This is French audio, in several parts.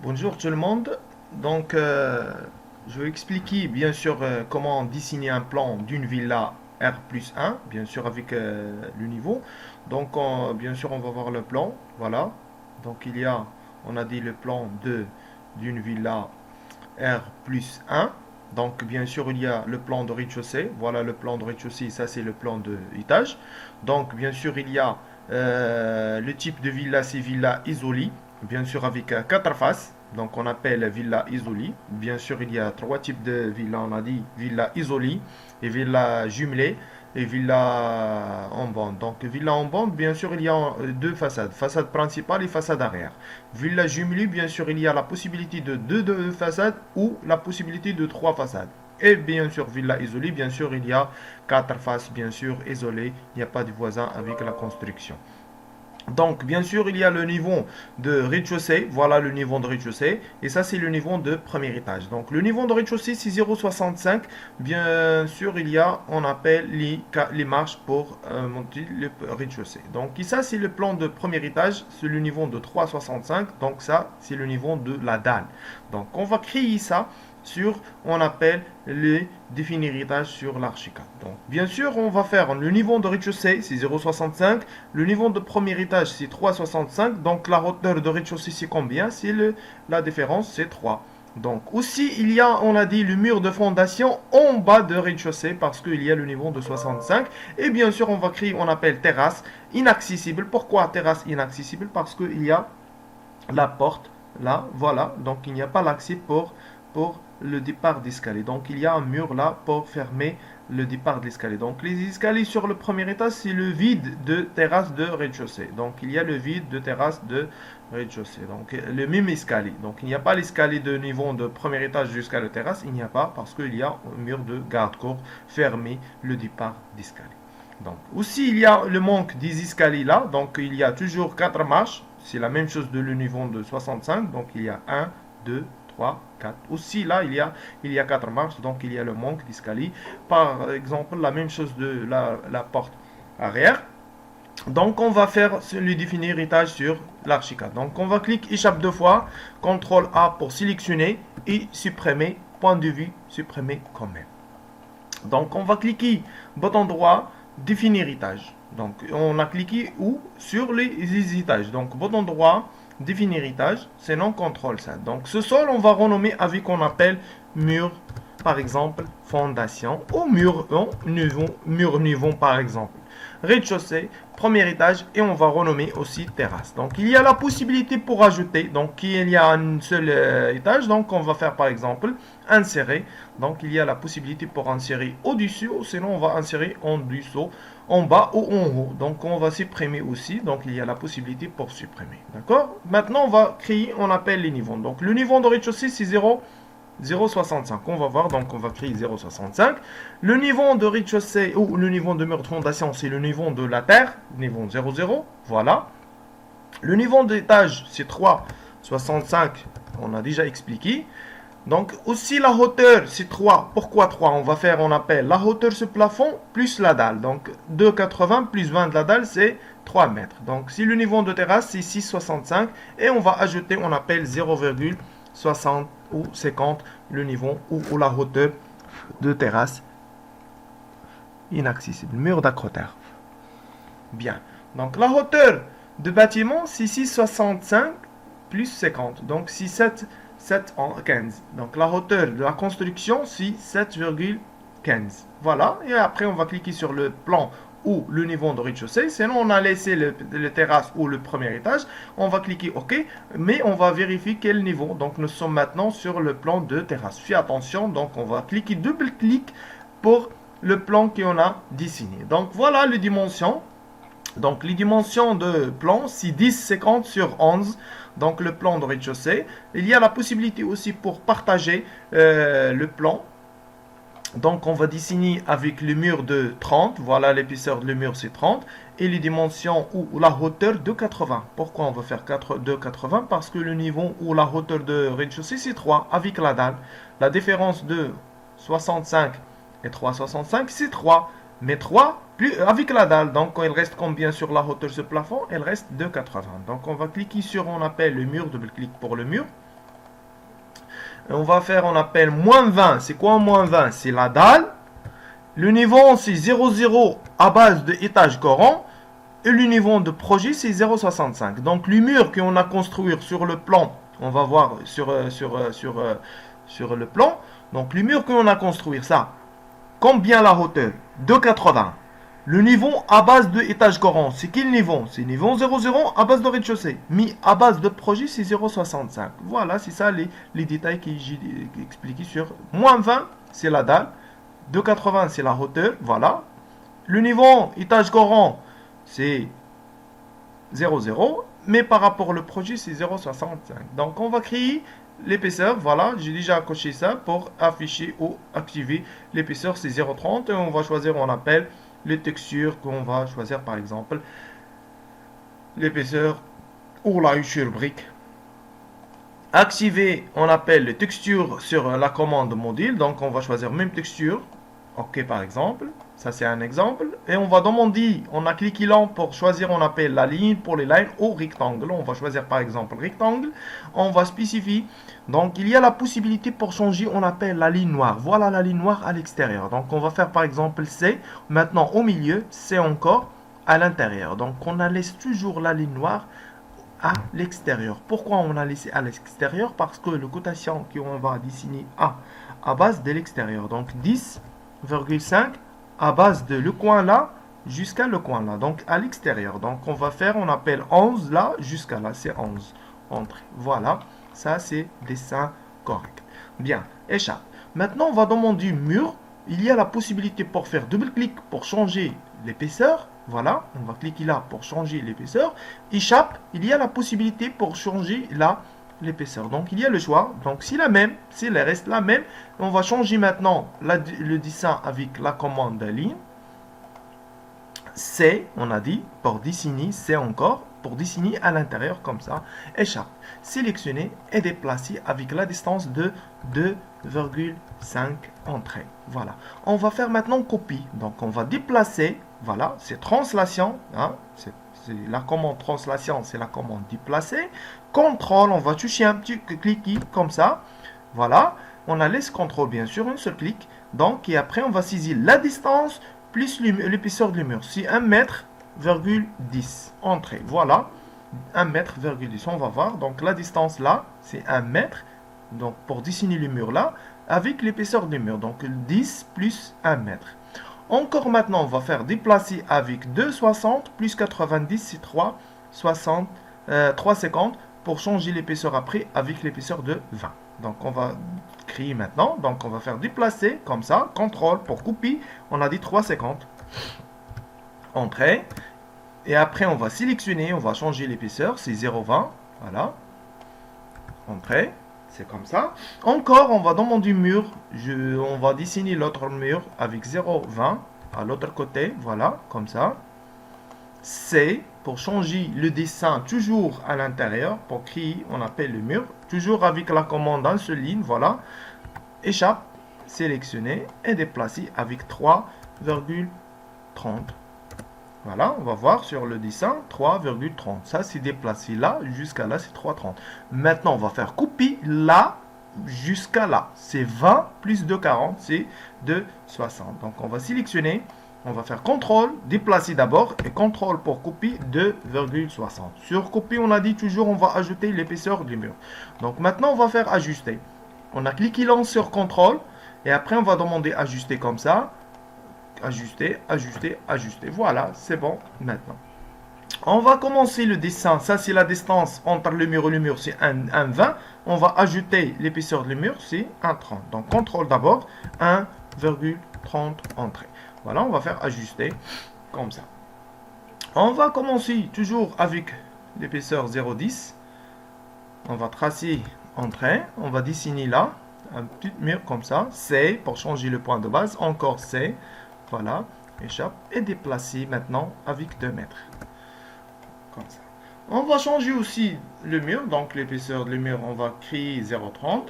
Bonjour tout le monde. Donc, je vais expliquer bien sûr comment dessiner un plan d'une villa R plus 1, bien sûr avec le niveau. Donc, bien sûr, on va voir le plan. Voilà. Donc, on a dit le plan d'une villa R plus 1. Donc, bien sûr, il y a le plan de rez-de-chaussée. Voilà le plan de rez-de-chaussée. Ça, c'est le plan de étage. Donc, bien sûr, il y a le type de villa, c'est villa isolée. Bien sûr, avec quatre faces. Donc, on appelle villa isolée. Bien sûr, il y a trois types de villas. On a dit villa isolée et villa jumelée et villa en bande. Donc, villa en bande, bien sûr, il y a deux façades. Façade principale et façade arrière. Villa jumelée, bien sûr, il y a la possibilité de deux façades ou la possibilité de trois façades. Et bien sûr, villa isolée, bien sûr, il y a quatre faces, bien sûr, isolées. Il n'y a pas de voisin avec la construction. Donc, bien sûr, il y a le niveau de rez-de-chaussée. Voilà le niveau de rez-de-chaussée. Et ça, c'est le niveau de premier étage. Donc, le niveau de rez-de-chaussée, c'est 0,65. Bien sûr, on appelle les marches pour monter le rez-de-chaussée. Donc, ça, c'est le plan de premier étage. C'est le niveau de 3,65. Donc, ça, c'est le niveau de la dalle. Donc, on va créer ça on appelle le définir étage sur l'archicad. Donc, bien sûr, on va faire le niveau de rez-de-chaussée, c'est 0,65. Le niveau de premier étage, c'est 3,65. Donc, la hauteur de rez-de-chaussée, c'est combien? La différence, c'est 3. Donc, aussi, on a dit, le mur de fondation en bas de rez-de-chaussée parce qu'il y a le niveau de 65. Et bien sûr, on appelle terrasse inaccessible. Pourquoi terrasse inaccessible? Parce qu'il y a la porte là, voilà. Donc, il n'y a pas l'accès pour le départ d'escalier. Donc il y a un mur là pour fermer le départ de l'escalier. Donc les escaliers sur le premier étage, c'est le vide de terrasse de rez-de-chaussée. Donc il y a le vide de terrasse de rez-de-chaussée. Donc le même escalier. Donc il n'y a pas l'escalier de niveau de premier étage jusqu'à la terrasse. Il n'y a pas parce qu'il y a un mur de garde-corps fermé le départ d'escalier. Donc aussi il y a le manque des escaliers là. Donc il y a toujours 4 marches. C'est la même chose de le niveau de 65. Donc il y a 1, 2, 3, 4. Aussi là, il y a 4 marches, donc il y a le manque d'escalier. Par exemple, la même chose de la porte arrière. Donc on va faire le définir étage sur l'archicad. Donc on va cliquer échappe deux fois, CTRL A pour sélectionner et supprimer, point de vue, supprimer quand même. Donc on va cliquer bouton droit, définir étage. Donc on a cliqué où? Sur les étages. Donc bouton droit, définir étage, c'est non contrôle ça. Donc ce sol, on va renommer avec qu'on appelle mur, par exemple, fondation, ou mur niveau, par exemple. Rez-de-chaussée, premier étage, et on va renommer aussi terrasse. Donc il y a la possibilité pour ajouter, donc il y a un seul étage, donc on va faire par exemple insérer. Donc il y a la possibilité pour insérer au-dessus, ou sinon on va insérer en dessous, en bas ou en haut. Donc on va supprimer aussi. Donc il y a la possibilité pour supprimer. D'accord? Maintenant on va créer, on appelle les niveaux. Donc le niveau de rez-de-chaussée c'est 0,65. On va voir, donc on va créer 0,65. Le niveau de rez-de-chaussée ou le niveau de mur de fondation c'est le niveau de la terre, niveau 0,0. Voilà. Le niveau d'étage c'est 3,65. On a déjà expliqué. Donc aussi la hauteur c'est 3. Pourquoi 3? On appelle la hauteur ce plafond plus la dalle. Donc 2,80 plus 20 de la dalle c'est 3 mètres. Donc si le niveau de terrasse c'est 6,65 et on va ajouter, on appelle 0,60 ou 50 le niveau ou la hauteur de terrasse inaccessible. Mur d'accroteur. Bien. Donc la hauteur de bâtiment c'est 6,65 plus 50. Donc 6,7 7 en 15. Donc la hauteur de la construction, c'est 7,15. Voilà. Et après, on va cliquer sur le plan ou le niveau de rez-de-chaussée. Sinon, on a laissé le terrasse ou le premier étage. On va cliquer OK. Mais on va vérifier quel niveau. Donc nous sommes maintenant sur le plan de terrasse. Fais attention. Donc on va cliquer, double-clic pour le plan qu'on a dessiné. Donc voilà les dimensions. Donc les dimensions de plan, c'est 10, 50 sur 11. Donc le plan de rez-de-chaussée. Il y a la possibilité aussi pour partager le plan. Donc on va dessiner avec le mur de 30. Voilà l'épaisseur du mur c'est 30. Et les dimensions ou la hauteur de 80. Pourquoi on va faire 80? Parce que le niveau ou la hauteur de rez-de-chaussée c'est 3 avec la dalle. La différence de 65 et 3,65 c'est 3. Mais 3 plus, avec la dalle, donc il reste combien sur la hauteur de ce plafond? Il reste 2,80. Donc on va cliquer sur, on appelle le mur, double-clic pour le mur. Et on va faire, on appelle moins 20. C'est quoi moins 20? C'est la dalle. Le niveau, c'est 0,0 à base de étage coran. Et le niveau de projet, c'est 0,65. Donc, le mur qu'on a construit sur le plan, on va voir sur le plan. Donc, le mur qu'on a construit, ça, combien la hauteur? 2,80. Le niveau à base de étage coran, c'est quel niveau? C'est niveau 0,0 à base de rez-de-chaussée. Mais à base de projet, c'est 0,65. Voilà, c'est ça les détails que j'ai expliqués sur moins 20, c'est la dalle. 2,80, c'est la hauteur. Voilà. Le niveau étage coran, c'est 0,0. Mais par rapport au projet, c'est 0,65. Donc, on va créer l'épaisseur. Voilà, j'ai déjà coché ça pour afficher ou activer l'épaisseur. C'est 0,30. Et on va choisir, on appelle les textures qu'on va choisir, par exemple l'épaisseur ou la houture brique. Activer, on appelle les textures sur la commande module. Donc, on va choisir même texture. OK, par exemple. Ça, c'est un exemple. Et on va demander, on a cliqué là pour choisir, on appelle la ligne pour les lignes ou rectangle. On va choisir, par exemple, rectangle. On va spécifier. Donc, il y a la possibilité pour changer, on appelle la ligne noire. Voilà la ligne noire à l'extérieur. Donc, on va faire, par exemple, C. Maintenant, au milieu, C encore à l'intérieur. Donc, on laisse toujours la ligne noire à l'extérieur. Pourquoi on a laissé à l'extérieur? Parce que le quotient qu'on va dessiner à base de l'extérieur. Donc, 10,5 à base de le coin là jusqu'à le coin là, donc à l'extérieur. Donc on va faire, on appelle 11 là jusqu'à là, c'est 11 entrée. Voilà, ça c'est dessin correct. Bien, échappe. Maintenant on va demander mur. Il y a la possibilité pour faire double-clic pour changer l'épaisseur. Voilà, on va cliquer là pour changer l'épaisseur. Échappe, il y a la possibilité pour changer là l'épaisseur. Donc, il y a le choix. Donc, si la même, si elle reste la même, on va changer maintenant le dessin avec la commande ligne. C, on a dit, pour dessiner, C encore, pour dessiner à l'intérieur comme ça. Échappe. Sélectionner et déplacer avec la distance de 2,5 entrées. Voilà. On va faire maintenant copie. Donc, on va déplacer. Voilà, c'est translation. Hein, c'est la commande translation, c'est la commande déplacer. Contrôle, on va toucher un petit clic comme ça. Voilà, on a laisse contrôle bien sûr, un seul clic. Donc, et après, on va saisir la distance plus l'épaisseur du mur. C'est 1 mètre, 10 entrée. Voilà, 1 mètre, 10. On va voir. Donc, la distance là, c'est 1 mètre. Donc, pour dessiner le mur là, avec l'épaisseur du mur. Donc, 10 plus 1 mètre. Encore maintenant, on va faire déplacer avec 2,60 plus 90, c'est 3,50 pour changer l'épaisseur après avec l'épaisseur de 20. Donc, on va créer maintenant. Donc, on va faire déplacer comme ça. Contrôle pour couper. On a dit 3,50. Entrée. Et après, on va sélectionner. On va changer l'épaisseur. C'est 0,20. Voilà. Entrée. C'est comme ça. Encore, on va demander mur. On va dessiner l'autre mur avec 0,20 à l'autre côté. Voilà, comme ça. C, pour changer le dessin, toujours à l'intérieur. Pour créer, on appelle le mur. Toujours avec la commande en seule ligne. Voilà. Échappe, sélectionner et déplacer avec 3,30. Voilà, on va voir sur le dessin 3,30. Ça, c'est déplacé là jusqu'à là, c'est 3,30. Maintenant, on va faire couper là jusqu'à là. C'est 20 plus 2,40, c'est 2,60. Donc, on va sélectionner. On va faire contrôle, déplacer d'abord et contrôle pour couper 2,60. Sur couper, on a dit toujours, on va ajouter l'épaisseur du mur. Donc, maintenant, on va faire ajuster. On a cliqué là sur contrôle et après, on va demander ajuster comme ça. Ajuster, ajuster, ajuster. Voilà, c'est bon maintenant. On va commencer le dessin. Ça, c'est la distance entre le mur et le mur, c'est 1,20. On va ajouter l'épaisseur du mur, c'est 1,30. Donc, contrôle d'abord, 1,30 entrée. Voilà, on va faire ajuster comme ça. On va commencer toujours avec l'épaisseur 0,10. On va tracer entrée. On va dessiner là un petit mur comme ça. C pour changer le point de base. Encore C. Voilà, échappe et déplacer maintenant avec 2 mètres. Comme ça. On va changer aussi le mur. Donc l'épaisseur du mur, on va créer 0,30.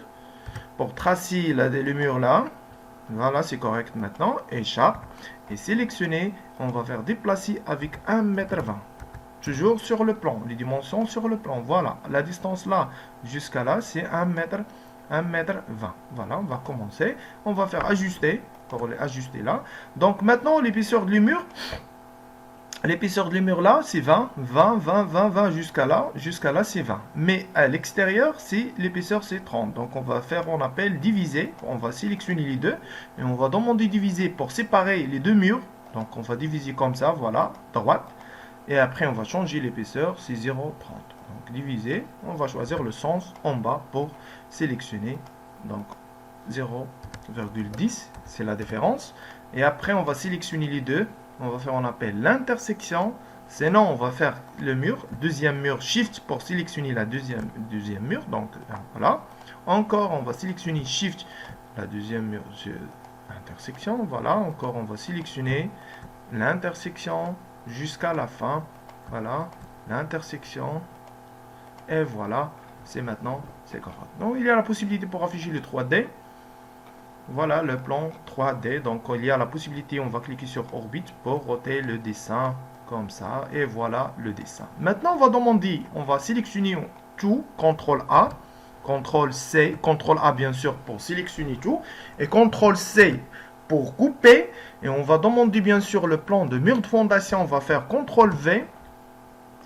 Pour tracer le mur là. Voilà, c'est correct maintenant. Échappe et sélectionner. On va faire déplacer avec 1,20 m. Toujours sur le plan. Les dimensions sur le plan. Voilà, la distance là jusqu'à là, c'est 1,20 1,20 m. Voilà, on va commencer. On va faire ajuster, pour les ajuster là. Donc maintenant, l'épaisseur du mur, là, c'est 20, 20, 20, 20, 20 jusqu'à là, c'est 20. Mais à l'extérieur, l'épaisseur, c'est 30. Donc on va faire, on appelle diviser. On va sélectionner les deux et on va demander diviser pour séparer les deux murs. Donc on va diviser comme ça, voilà, droite. Et après, on va changer l'épaisseur, c'est 0,30. Donc diviser, on va choisir le sens en bas pour sélectionner. Donc 0,10, c'est la différence. Et après, on va sélectionner les deux. On va faire, on appelle l'intersection. Sinon, on va faire le mur, deuxième mur, Shift pour sélectionner la deuxième mur. Donc voilà. Encore, on va sélectionner Shift, la deuxième mur, intersection. Voilà. Encore, on va sélectionner l'intersection jusqu'à la fin. Voilà. L'intersection. Et voilà. C'est maintenant, c'est correct. Donc, il y a la possibilité pour afficher le 3D. Voilà le plan 3D. Donc, il y a la possibilité, on va cliquer sur orbite pour roter le dessin comme ça. Et voilà le dessin. Maintenant, on va demander, on va sélectionner tout, CTRL A, CTRL C, CTRL A bien sûr pour sélectionner tout, et CTRL C pour couper. Et on va demander bien sûr le plan de mur de fondation. On va faire CTRL V.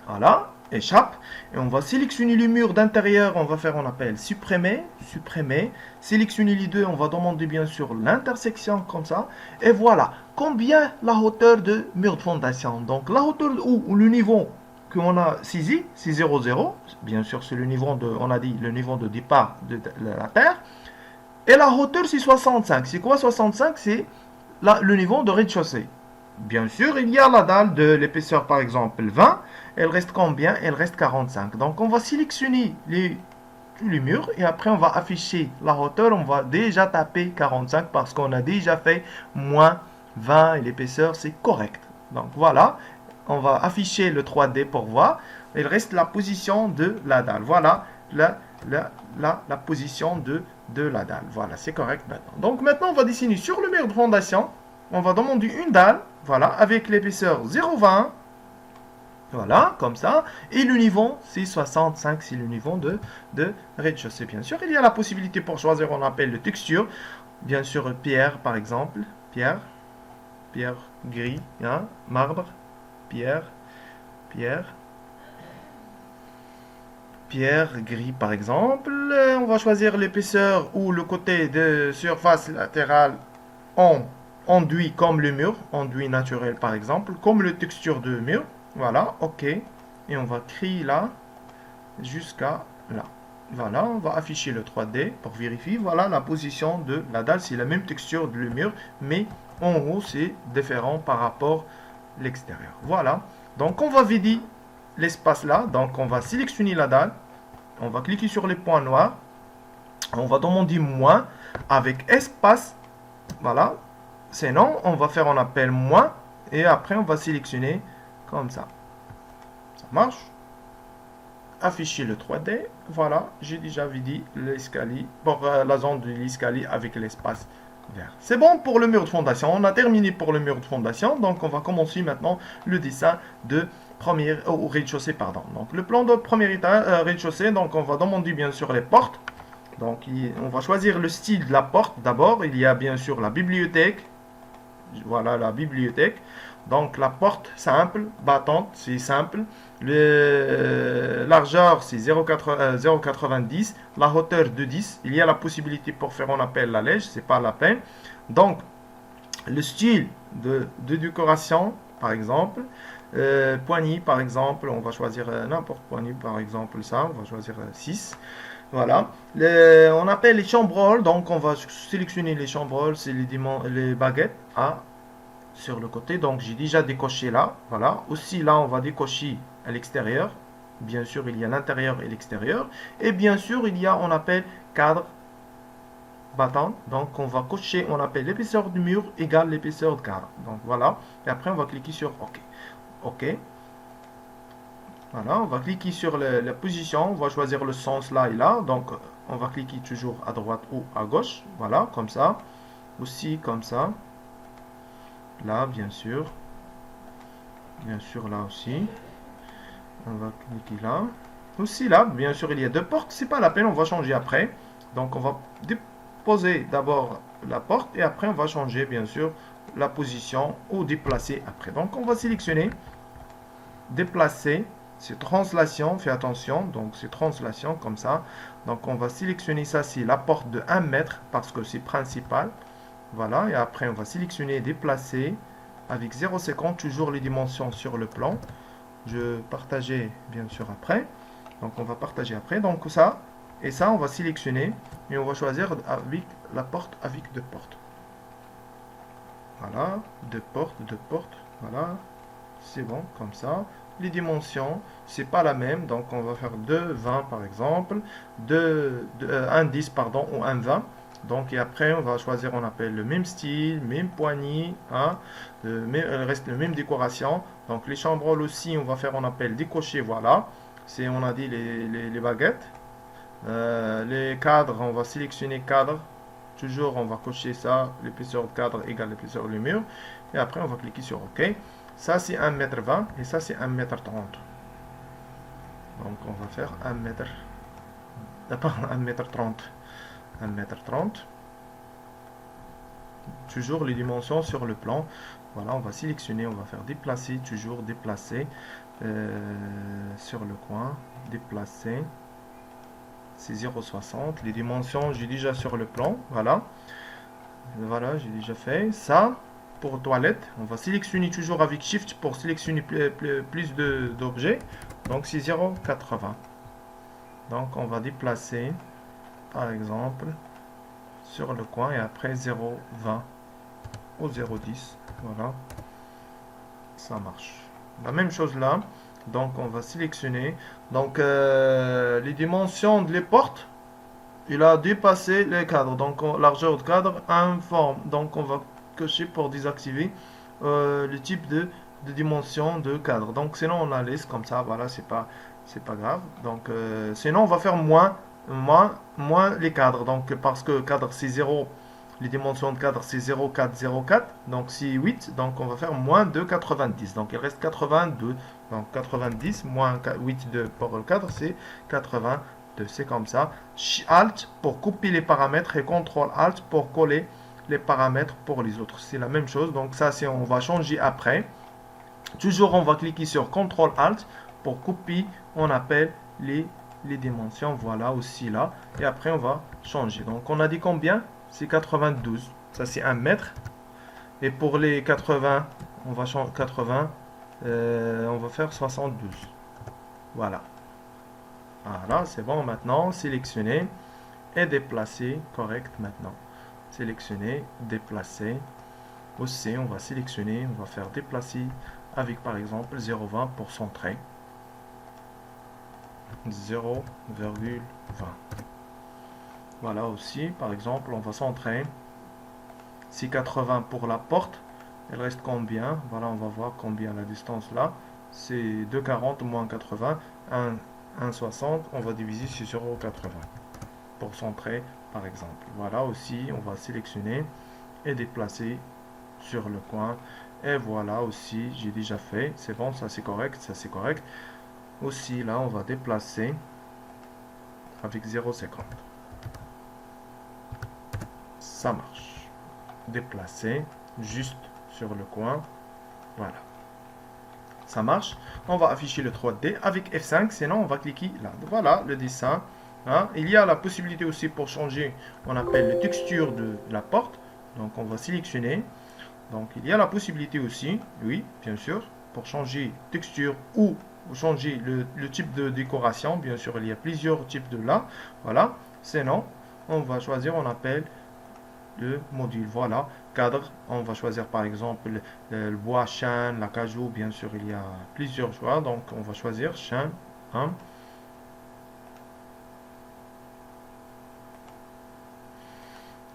Voilà. Échappe, et on va sélectionner le mur d'intérieur, on va faire, on appelle supprimer, sélectionner les deux, on va demander bien sûr l'intersection comme ça, et voilà, combien la hauteur de mur de fondation. Donc la hauteur ou le niveau qu'on a saisi, c'est 0,0, bien sûr c'est le niveau de, on a dit le niveau de départ de la Terre, et la hauteur c'est 65, c'est quoi 65? C'est le niveau de rez-de-chaussée. Bien sûr, il y a la dalle de l'épaisseur par exemple 20, elle reste combien? Elle reste 45. Donc on va sélectionner tous les murs et après on va afficher la hauteur, on va déjà taper 45 parce qu'on a déjà fait moins 20 et l'épaisseur c'est correct. Donc voilà, on va afficher le 3D pour voir. Il reste la position de la dalle. Voilà la position de la dalle. Voilà, c'est correct maintenant. Donc maintenant on va dessiner sur le mur de fondation. On va demander une dalle, voilà, avec l'épaisseur 0,20. Voilà, comme ça. Et le niveau, c'est 65, c'est le niveau de rez-de-chaussée, bien sûr. Il y a la possibilité pour choisir, on appelle le texture. Bien sûr, pierre, par exemple. Pierre gris, hein, marbre, pierre, gris, par exemple. On va choisir l'épaisseur ou le côté de surface latérale en enduit comme le mur, enduit naturel, par exemple, comme le texture de mur. Voilà, ok. Et on va créer là jusqu'à là. Voilà, on va afficher le 3D pour vérifier. Voilà la position de la dalle. C'est la même texture du mur, mais en haut, c'est différent par rapport à l'extérieur. Voilà. Donc, on va vider l'espace là. Donc, on va sélectionner la dalle. On va cliquer sur les points noirs. On va demander moins avec espace. Voilà. Sinon, on va faire un appel moins. Et après, on va sélectionner comme ça. Ça marche. Afficher le 3D. Voilà, j'ai déjà vidé l'escalier pour la zone de l'escalier avec l'espace vert. C'est bon pour le mur de fondation. On a terminé pour le mur de fondation. Donc, on va commencer maintenant le dessin de au rez-de-chaussée, pardon. Donc, le plan de premier étage, rez-de-chaussée. Donc, on va demander bien sûr les portes. Donc, on va choisir le style de la porte d'abord. Il y a bien sûr la bibliothèque. Voilà la bibliothèque. Donc la porte simple, battante, c'est simple. Le largeur, c'est 0,90. La hauteur de 10. Il y a la possibilité pour faire un appel la lège, c'est pas la peine. Donc le style de décoration, par exemple. Poignée, par exemple, on va choisir n'importe poignée, par exemple ça, on va choisir 6. Voilà. On appelle les chambroles, donc on va sélectionner les chambroles, c'est les baguettes à sur le côté. Donc j'ai déjà décoché là. Voilà. Aussi là, on va décocher à l'extérieur. Bien sûr, il y a l'intérieur et l'extérieur. Et bien sûr, il y a, on appelle cadre battant. Donc on va cocher, on appelle l'épaisseur du mur égale l'épaisseur de cadre. Donc voilà. Et après, on va cliquer sur OK. OK. Voilà, on va cliquer sur la position, on va choisir le sens là et là. Donc, on va cliquer toujours à droite ou à gauche. Voilà, comme ça. Aussi, comme ça. Là, bien sûr. Bien sûr, là aussi. On va cliquer là. Aussi là, bien sûr, il y a deux portes. C'est pas la peine, on va changer après. Donc on va déposer d'abord la porte et après on va changer bien sûr la position ou déplacer après. Donc on va sélectionner, déplacer, c'est translation, fais attention, donc c'est translation comme ça. Donc on va sélectionner ça, c'est la porte de 1 mètre parce que c'est principal. Voilà, et après on va sélectionner déplacer avec 0,50, toujours les dimensions sur le plan. Je partageais bien sûr après. Donc on va partager après. Donc ça, et ça on va sélectionner et on va choisir avec la porte avec deux portes. Voilà, deux portes, voilà. C'est bon, comme ça. Les dimensions, c'est pas la même, donc on va faire 2,20 par exemple, 1,10 pardon, ou 1,20. Donc, et après, on va choisir, on appelle le même style, même poignée, hein, reste le même décoration. Donc, les chambranles aussi, on va faire, on appelle décocher, voilà. C'est, on a dit, les baguettes. Les cadres, on va sélectionner cadre. Toujours, on va cocher ça, l'épaisseur de cadre égale l'épaisseur du mur. Et après, on va cliquer sur OK. Ça, c'est 1,20 m et ça, c'est 1,30 m. Donc, on va faire 1 mètre. Pas 1,30 m. 1,30 m. Toujours les dimensions sur le plan. Voilà, on va sélectionner, on va faire déplacer, toujours déplacer sur le coin. Déplacer. C'est 0,60. Les dimensions, j'ai déjà sur le plan. Voilà. Voilà, j'ai déjà fait. Ça, pour toilette, on va sélectionner toujours avec Shift pour sélectionner plus d'objets. Donc, c'est 0,80. Donc, on va déplacer, par exemple, sur le coin et après 0,20 ou 0,10. Voilà. Ça marche. La même chose là. Donc, on va sélectionner. Donc, les dimensions de les portes, il a dépassé les cadres. Donc, largeur de cadre informe. Donc, on va cocher pour désactiver le type de dimension de cadre. Donc, sinon, on la laisse comme ça. Voilà, c'est pas grave. Donc, sinon, on va faire moins les cadres. Donc, parce que cadre, c'est 0. Les dimensions de cadre, c'est 0,404. Donc, c'est 8. Donc, on va faire moins de 90. Donc, il reste 82. Donc, 90 moins 8 pour le cadre, c'est 82. C'est comme ça. Alt pour couper les paramètres et CTRL Alt pour coller les paramètres pour les autres. C'est la même chose. Donc, ça, c'est on va changer après. Toujours, on va cliquer sur CTRL Alt pour couper. On appelle les dimensions. Voilà, aussi là. Et après, on va changer. Donc, on a dit combien? C'est 92. Ça, c'est 1 mètre. Et pour les 80, on va changer 80. On va faire 72. Voilà. Voilà, c'est bon maintenant. Sélectionner et déplacer. Correct maintenant. Sélectionner, déplacer. Aussi, on va sélectionner, on va faire déplacer avec par exemple 0,20 pour centrer. 0,20. Voilà aussi, par exemple, on va centrer. Si 80 pour la porte, il reste combien? Voilà, on va voir combien la distance là. C'est 2,40 moins 80, 1,60. On va diviser sur 0,80 pour centrer, par exemple. Voilà aussi, on va sélectionner et déplacer sur le coin. Et voilà aussi, j'ai déjà fait. C'est bon, ça c'est correct, ça c'est correct. Aussi, là, on va déplacer avec 0,50. Ça marche. Déplacer juste sur le coin. Voilà. Ça marche. On va afficher le 3D avec F5, sinon on va cliquer là. Voilà le dessin. Hein. Il y a la possibilité aussi pour changer, on appelle la texture de la porte. Donc on va sélectionner. Donc il y a la possibilité aussi, oui, bien sûr, pour changer texture ou changer le type de décoration. Bien sûr, il y a plusieurs types de là. Voilà. Sinon, on va choisir, on appelle le module. Voilà, cadre, on va choisir par exemple le bois, chêne, l'acajou. Bien sûr, il y a plusieurs choix. Donc, on va choisir chêne. Hein.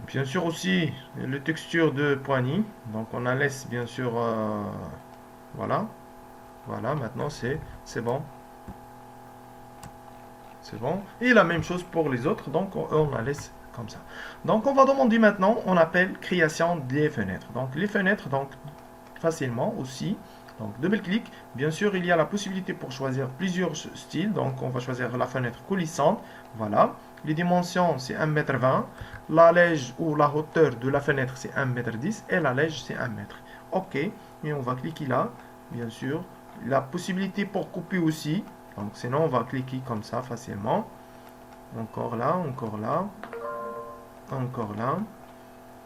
Bien sûr aussi, le texture de poignée. Donc, on la laisse bien sûr. Voilà. Voilà, maintenant c'est bon. C'est bon. Et la même chose pour les autres. Donc, on la laisse comme ça. Donc, on va demander maintenant, on appelle création des fenêtres. Donc, les fenêtres, donc, facilement aussi. Donc, double-clic. Bien sûr, il y a la possibilité pour choisir plusieurs styles. Donc, on va choisir la fenêtre coulissante. Voilà. Les dimensions, c'est 1,20 m. L'allège ou la hauteur de la fenêtre, c'est 1,10 m. Et l'allège, c'est 1 mètre. OK. Et on va cliquer là, bien sûr. La possibilité pour couper aussi. Donc, sinon, on va cliquer comme ça facilement. Encore là, encore là. Encore là.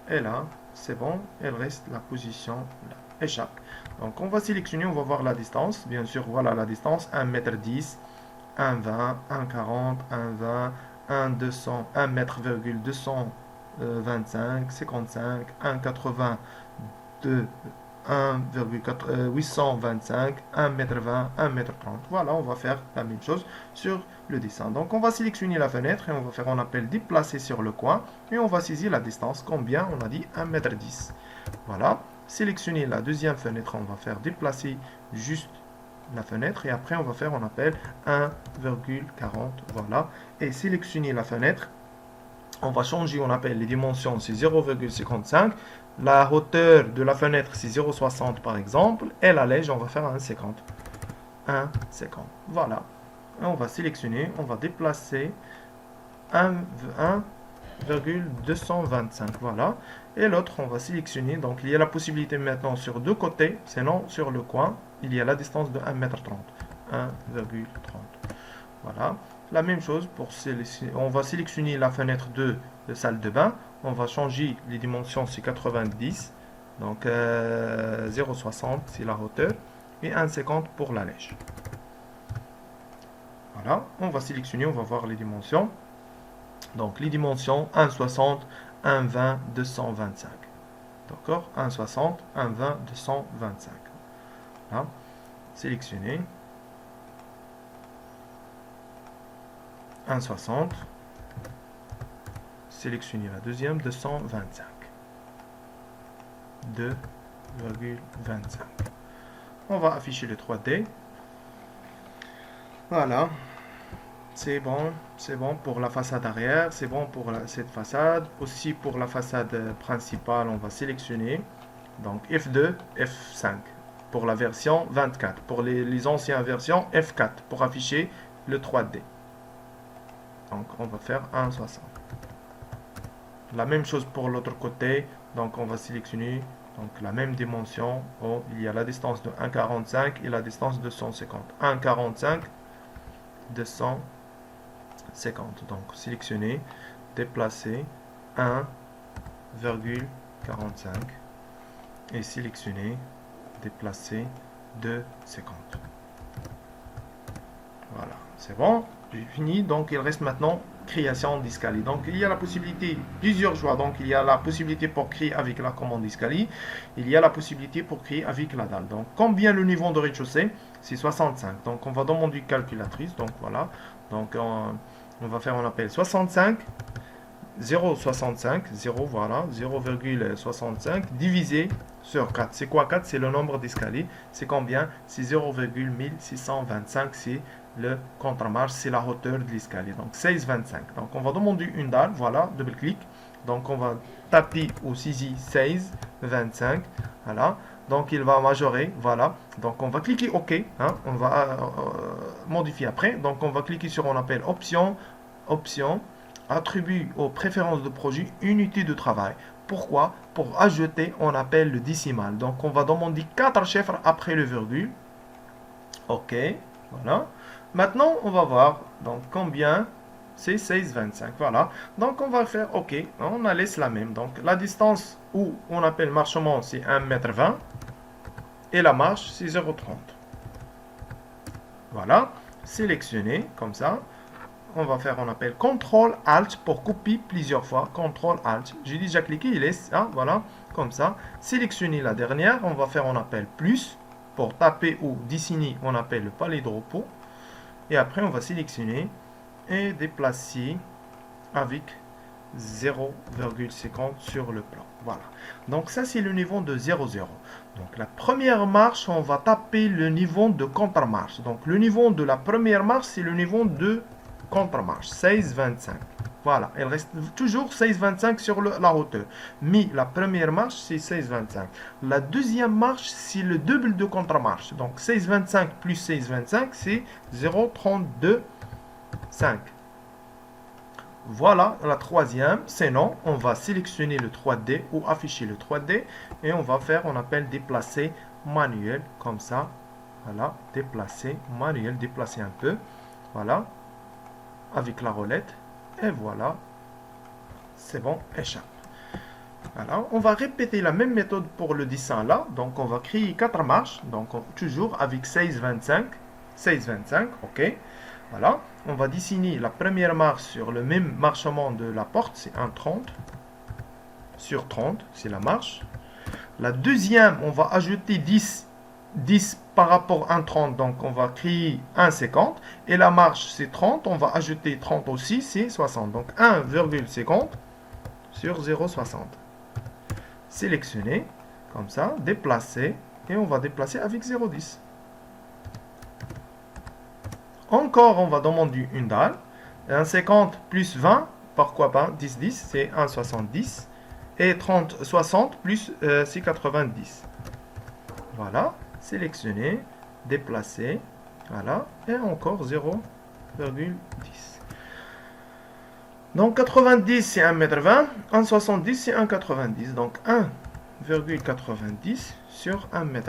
Et là, c'est bon. Elle reste la position là. Échappe. Donc, on va sélectionner, on va voir la distance. Bien sûr, voilà la distance. 1,10 m, 1,20 m, 1,40 m, 1,20 m, 1,200 m, 1,225 m, 55, 1,80 de 1,825, 1,20 m, 1,30 m. Voilà, on va faire la même chose sur le dessin. Donc, on va sélectionner la fenêtre et on va faire, on appelle déplacer sur le coin. Et on va saisir la distance. Combien? On a dit 1,10 m. Voilà. Sélectionner la deuxième fenêtre, on va faire déplacer juste la fenêtre et après on va faire, on appelle 1,40. Voilà. Et sélectionner la fenêtre. On va changer, on appelle les dimensions, c'est 0,55. La hauteur de la fenêtre, c'est 0,60 par exemple. Et la lège, on va faire 1,50. 1,50. Voilà. Et on va sélectionner, on va déplacer 1,225. Voilà. Et l'autre, on va sélectionner. Donc, il y a la possibilité maintenant sur deux côtés, sinon sur le coin, il y a la distance de 1,30 m. 1,30. Voilà. La même chose pour sélectionner. On va sélectionner la fenêtre de salle de bain. On va changer les dimensions, c'est 90. Donc 0,60 c'est la hauteur. Et 1,50 pour la lèche. Voilà. On va sélectionner, on va voir les dimensions. Donc les dimensions 1,60, 1,20, 225. D'accord? 1,60, 1,20, 225. Voilà. Sélectionner. 1,60. Sélectionner la deuxième, 225. 2,25. On va afficher le 3D. Voilà. C'est bon pour la façade arrière, c'est bon pour cette façade. Aussi pour la façade principale, on va sélectionner. Donc F2, F5 pour la version 24. Pour les anciennes versions, F4 pour afficher le 3D. Donc on va faire 1,60. La même chose pour l'autre côté. Donc on va sélectionner donc la même dimension. Oh, il y a la distance de 1,45 et la distance de 150. 1,45, 250. Donc sélectionner, déplacer 1,45 et sélectionner, déplacer 2,50. Voilà, c'est bon. J'ai fini. Donc il reste maintenant création d'escalier. Donc il y a la possibilité, plusieurs choix. Donc il y a la possibilité pour créer avec la commande d'escalier. Il y a la possibilité pour créer avec la dalle. Donc combien le niveau de rez-de-chaussée? C'est 65. Donc on va demander une calculatrice. Donc voilà. Donc on va faire, on appelle 65, 0,65, 0, voilà, 0,65 divisé sur 4. C'est quoi 4? C'est le nombre d'escaliers. C'est combien? C'est 0,1625. C'est le contre-marche, c'est la hauteur de l'escalier. Donc 16,25. Donc on va demander une dalle, voilà, double-clic. Donc on va taper au saisi 16,25. Voilà. Donc il va majorer, voilà. Donc on va cliquer OK. Hein, on va modifier après. Donc on va cliquer sur, on appelle option, attribut aux préférences de projet, unité de travail. Pourquoi? Pour ajouter, on appelle le décimal. Donc on va demander 4 chiffres après le virgule. OK, voilà. Maintenant, on va voir donc combien c'est 16,25. Voilà. Donc, on va faire OK. On laisse la même. Donc, la distance où on appelle marchement, c'est 1,20 m. Et la marche, c'est 0,30. Voilà. Sélectionner comme ça. On va faire, on appelle CTRL-ALT pour copier plusieurs fois. CTRL-ALT. J'ai déjà cliqué, il laisse ça. Voilà. Comme ça. Sélectionner la dernière. On va faire, on appelle plus. Pour taper ou dessiner, on appelle le palais de repos. Et après, on va sélectionner et déplacer avec 0,50 sur le plan. Voilà. Donc, ça, c'est le niveau de 0,0. Donc, la première marche, on va taper le niveau de contre-marche. Donc, le niveau de la première marche, c'est le niveau de contre-marche. 16,25. Voilà. Il reste toujours 16,25 sur la hauteur. Mais la première marche, c'est 16,25. La deuxième marche, c'est le double de contre-marche. Donc 16,25 plus 16,25, c'est 0,32,5. Voilà la troisième. Sinon, on va sélectionner le 3D ou afficher le 3D et on va faire, on appelle déplacer manuel, comme ça. Voilà, déplacer manuel, déplacer un peu. Voilà, avec la roulette. Et voilà, c'est bon, échappe. Voilà, on va répéter la même méthode pour le dessin là. Donc, on va créer 4 marches. Donc, toujours avec 16-25. 16-25, ok. Voilà, on va dessiner la première marche sur le même marchement de la porte, c'est 1,30 sur 30, c'est la marche. La deuxième, on va ajouter 10 par rapport à 1,30, donc on va créer 1,50. Et la marche, c'est 30, on va ajouter 30 aussi, c'est 60. Donc 1,50 sur 0,60. Sélectionner, comme ça, déplacer, et on va déplacer avec 0,10. Encore, on va demander une dalle. 1,50 plus 20, pourquoi pas 10,10, c'est 1,70. Et 30, 60 plus c'est 90. Voilà, sélectionner, déplacer. Voilà, et encore 0,10. Donc 90 c'est 1,20 m, 1,70 c'est 1,90. Donc 1,90 sur 1,20 m.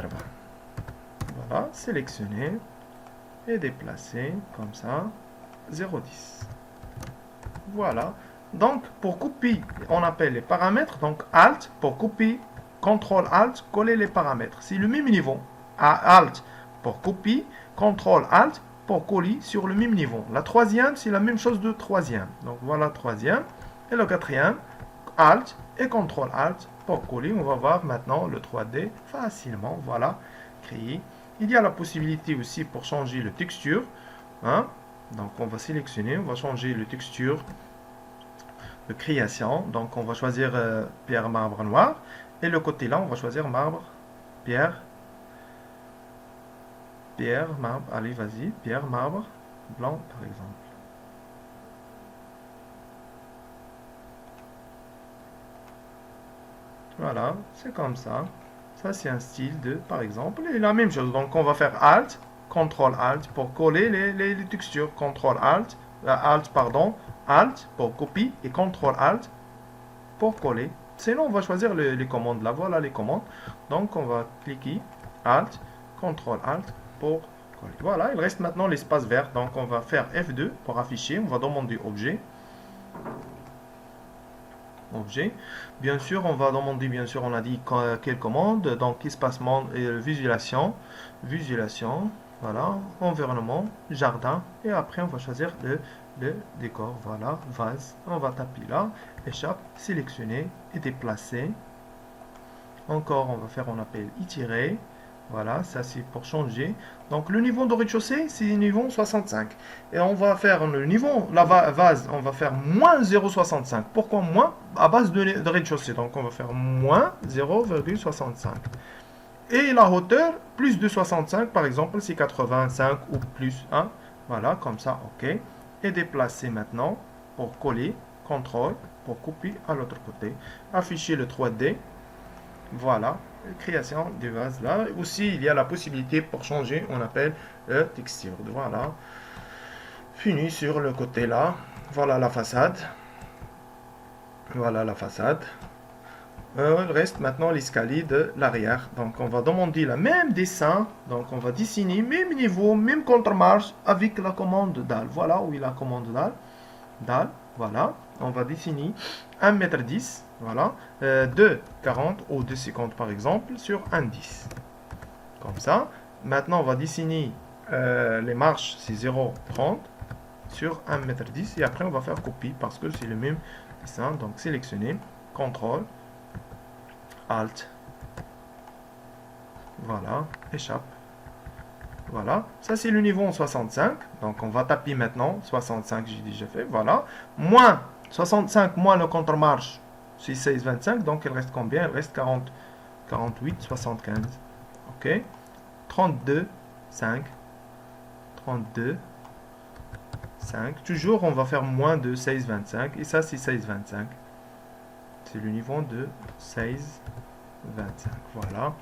Voilà, sélectionner et déplacer comme ça 0,10. Voilà. Donc, pour copier, on appelle les paramètres. Donc, Alt pour copier, CTRL Alt, coller les paramètres. C'est le même niveau. Alt pour copier, CTRL Alt pour coller sur le même niveau. La troisième, c'est la même chose de troisième. Donc, voilà troisième. Et le quatrième, Alt et CTRL Alt pour coller. On va voir maintenant le 3D facilement. Voilà, créé. Il y a la possibilité aussi pour changer le texture. Hein? Donc, on va sélectionner, on va changer le texture de création. Donc, on va choisir pierre, marbre, noir. Et le côté là, on va choisir marbre, pierre, marbre. Allez, vas-y, pierre, marbre, blanc, par exemple. Voilà, c'est comme ça. Ça, c'est un style de, par exemple, et la même chose. Donc, on va faire Alt, CTRL Alt pour coller les textures. CTRL Alt, Alt, pardon, Alt pour copier et CTRL Alt pour coller. Sinon, on va choisir les commandes là. Voilà les commandes. Donc, on va cliquer Alt, CTRL Alt pour coller. Voilà, il reste maintenant l'espace vert. Donc, on va faire F2 pour afficher. On va demander objet. Objet. Bien sûr, on va demander, bien sûr, on a dit quelle commande. Donc, espacement et visualisation. Visualisation. Voilà, environnement, jardin. Et après, on va choisir le décor. Voilà, vase. On va taper là, échappe, sélectionner et déplacer. Encore, on va faire, on appelle étirer. Voilà, ça c'est pour changer. Donc le niveau de rez-de-chaussée, c'est niveau 65. Et on va faire le niveau, la vase, on va faire moins 0,65. Pourquoi moins? À base de rez-de-chaussée. Donc on va faire moins 0,65. Et la hauteur, plus de 65, par exemple, c'est 85 ou plus 1. Voilà, comme ça, ok. Et déplacer maintenant pour coller, contrôle, pour couper à l'autre côté. Afficher le 3D. Voilà, création du vase là. Aussi, il y a la possibilité pour changer, on appelle texture. Voilà, fini sur le côté là. Voilà la façade. Voilà la façade. Il reste maintenant l'escalier de l'arrière. Donc, on va demander le même dessin. Donc, on va dessiner même niveau, même contre-marche avec la commande dalle. Voilà où est la commande dalle. Dalle, voilà. On va dessiner 1,10 m. Voilà, 2,40 ou 2,50 par exemple sur 1,10. Comme ça. Maintenant, on va dessiner les marches, c'est 0,30 sur 1,10 m. Et après, on va faire copie parce que c'est le même dessin. Donc, sélectionner, CTRL, Alt. Voilà, échappe. Voilà, ça c'est le niveau en 65. Donc, on va taper maintenant 65, j'ai déjà fait. Voilà, moins 65 moins le contre-marche. C'est 16,25, donc il reste combien? Il reste 40, 48, 75. Ok. 32, 5. 32, 5. Toujours, on va faire moins de 16,25. Et ça, c'est 16,25. C'est le niveau de 16,25. Voilà.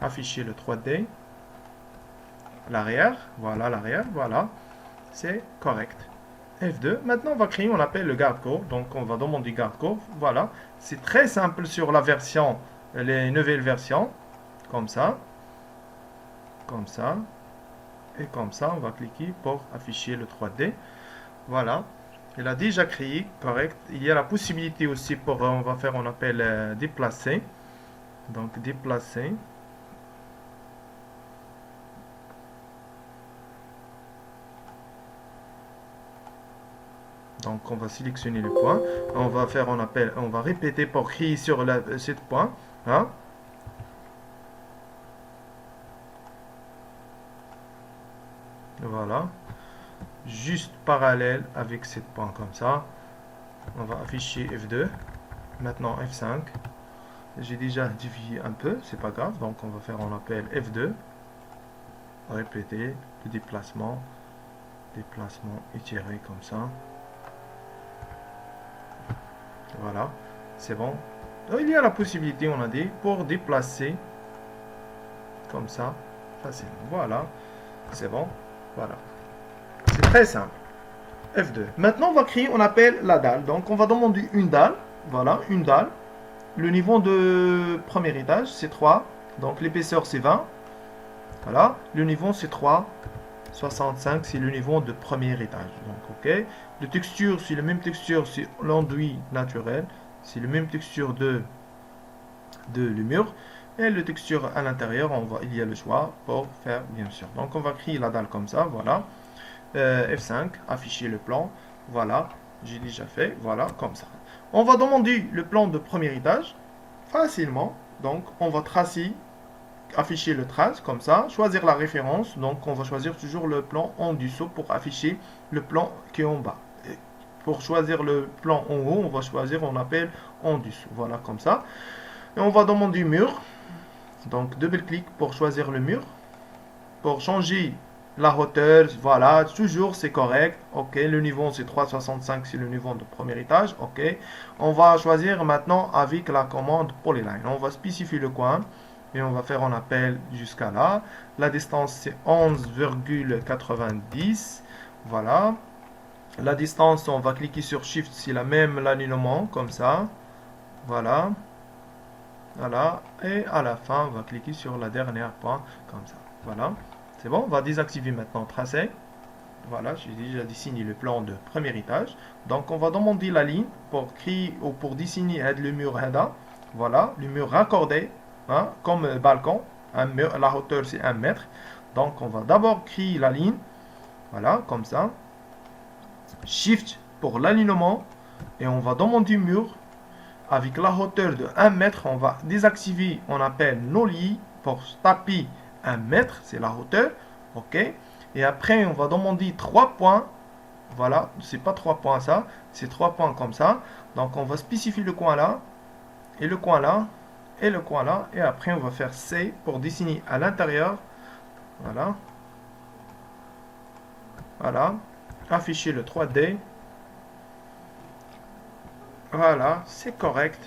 Afficher le 3D. L'arrière. Voilà l'arrière. Voilà. C'est correct. F2. Maintenant, on va créer, on appelle le garde courbe. Donc, on va demander garde courbe. Voilà. C'est très simple sur la version, les nouvelles versions. Comme ça. Comme ça. Et comme ça, on va cliquer pour afficher le 3D. Voilà. Il a déjà créé, correct. Il y a la possibilité aussi pour, on va faire, on appelle déplacer. Donc, déplacer. Donc, on va sélectionner le point. On va faire, on appelle, on va répéter pour créer sur ce point. Hein? Voilà. Juste parallèle avec ce point comme ça. On va afficher F2. Maintenant F5. J'ai déjà dévié un peu, c'est pas grave. Donc, on va faire, on appelle F2. Répéter le déplacement. Déplacement étiré comme ça. Voilà, c'est bon. Donc, il y a la possibilité, on a dit, pour déplacer comme ça, facilement. Voilà, c'est bon. Voilà, c'est très simple. F2. Maintenant, on va créer, on appelle la dalle. Donc, on va demander une dalle. Voilà, une dalle. Le niveau de premier étage, c'est 3. Donc, l'épaisseur, c'est 20. Voilà, le niveau, c'est 3. 65, c'est le niveau de premier étage. Donc, ok. La texture, c'est la même texture, c'est l'enduit naturel. C'est la même texture de le mur. Et la texture à l'intérieur, il y a le choix pour faire, bien sûr. Donc, on va créer la dalle comme ça, voilà. F5, afficher le plan. Voilà, j'ai déjà fait, voilà, comme ça. On va demander le plan de premier étage facilement. Donc, on va tracer, afficher le trace comme ça, choisir la référence. Donc, on va choisir toujours le plan en dessous pour afficher le plan qui est en bas. Et pour choisir le plan en haut, on va choisir, on appelle en dessous. Voilà, comme ça. Et on va demander mur. Donc, double-clic pour choisir le mur. Pour changer la hauteur, voilà, toujours c'est correct. Ok, le niveau c'est 3,65, c'est le niveau de premier étage. Ok, on va choisir maintenant avec la commande Polyline. On va spécifier le coin et on va faire un appel jusqu'à là. La distance c'est 11,90. Voilà. La distance, on va cliquer sur Shift, c'est la même l'alignement, comme ça. Voilà. Voilà. Et à la fin, on va cliquer sur la dernière point, comme ça. Voilà. C'est bon, on va désactiver maintenant tracé. Voilà, j'ai déjà dessiné le plan de premier étage. Donc, on va demander la ligne pour créer ou pour dessiner le mur HEDA. Voilà, le mur raccordé, hein, comme balcon. La hauteur, c'est 1 mètre. Donc, on va d'abord créer la ligne. Voilà, comme ça. Shift pour l'alignement. Et on va demander mur avec la hauteur de 1 mètre. On va désactiver, on appelle no lits pour taper 1 mètre, c'est la hauteur. Ok. Et après, on va demander 3 points. Voilà, c'est pas 3 points ça, c'est 3 points comme ça. Donc, on va spécifier le coin là, et le coin là, et le coin là. Et après, on va faire C pour dessiner à l'intérieur. Voilà. Voilà. Afficher le 3D. Voilà, c'est correct.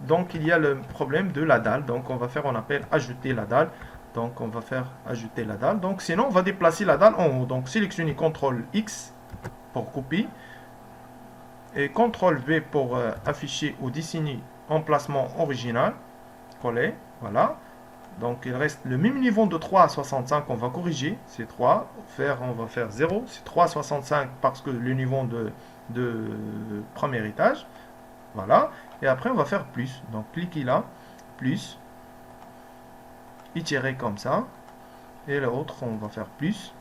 Donc, il y a le problème de la dalle. Donc, on va faire, on appelle ajouter la dalle. Donc, on va faire ajouter la dalle. Donc, sinon, on va déplacer la dalle en haut. Donc, sélectionnez CTRL X pour copier. Et CTRL V pour afficher ou dessiner emplacement original. Coller. Voilà. Donc, il reste le même niveau de 3 à 65. On va corriger. C'est 3. On va faire 0. C'est 3,65 parce que le niveau de premier étage. Voilà. Et après, on va faire plus. Donc, cliquez là. Plus. Étirer comme ça. Et l'autre, on va faire plus.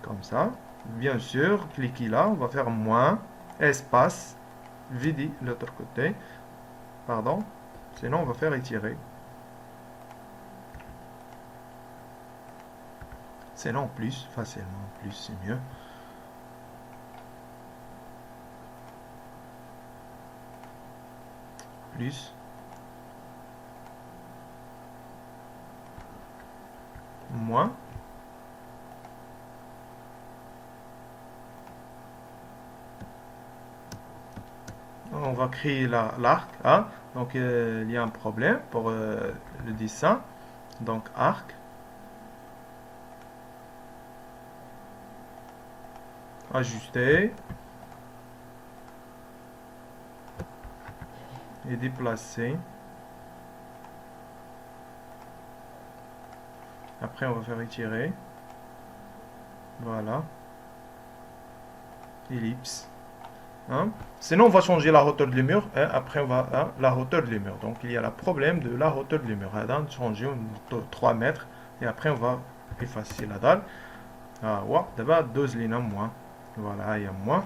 Comme ça. Bien sûr, cliquez là. On va faire moins. Espace. Vider l'autre côté. Pardon. Sinon, on va faire étirer. Sinon, plus. Facilement. Plus, c'est mieux. Plus. Moins. On va créer l'arc. Hein? Donc, il y a un problème pour le dessin. Donc, arc. ajuster et déplacer. Après, on va faire étirer. Voilà. Ellipse. Hein? Sinon, on va changer la hauteur du mur. Hein? Après, on va la hauteur du mur. Donc, il y a le problème de la hauteur du mur. Hein? Changer 3 mètres. Et après, on va effacer la dalle. Ah, ouais. D'abord, 12 lignes en moins. Voilà, il y a moins.